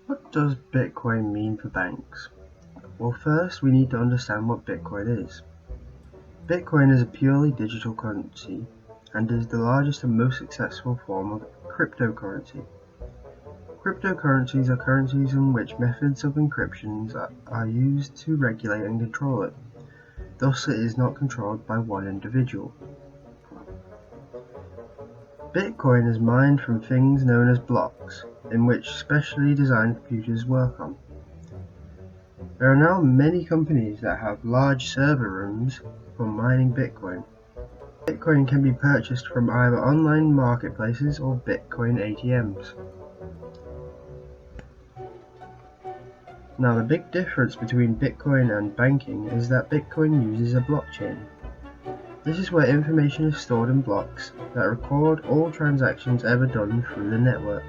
What does Bitcoin mean for banks? Well, first we need to understand what Bitcoin is. Bitcoin is a purely digital currency and is the largest and most successful form of cryptocurrency. Cryptocurrencies are currencies in which methods of encryption are used to regulate and control it. Thus, it is not controlled by one individual. Bitcoin is mined from things known as blocks, in which specially designed computers work on. There are now many companies that have large server rooms for mining Bitcoin. Bitcoin can be purchased from either online marketplaces or Bitcoin ATMs. Now, the big difference between Bitcoin and banking is that Bitcoin uses a blockchain. This is where information is stored in blocks that record all transactions ever done through the network,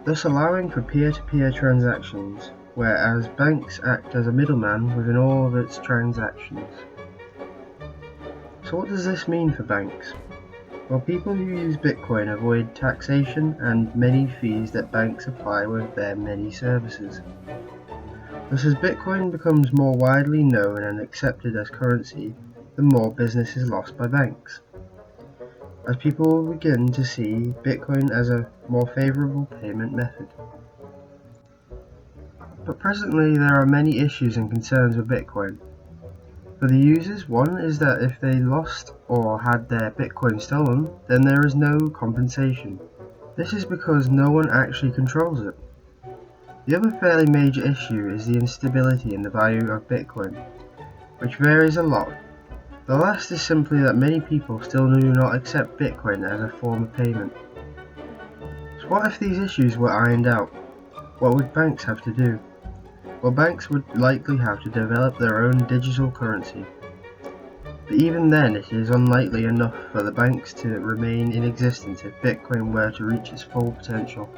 thus allowing for peer-to-peer transactions, whereas banks act as a middleman within all of its transactions. So what does this mean for banks? Well, people who use Bitcoin avoid taxation and many fees that banks apply with their many services. Thus, as Bitcoin becomes more widely known and accepted as currency, the more business is lost by banks, as people will begin to see Bitcoin as a more favorable payment method. But presently there are many issues and concerns with Bitcoin. For the users, one is that if they lost or had their Bitcoin stolen, then there is no compensation. This is because no one actually controls it. The other fairly major issue is the instability in the value of Bitcoin, which varies a lot. The last is simply that many people still do not accept Bitcoin as a form of payment. So what if these issues were ironed out? What would banks have to do? Well, banks would likely have to develop their own digital currency. But even then, it is unlikely enough for the banks to remain in existence if Bitcoin were to reach its full potential.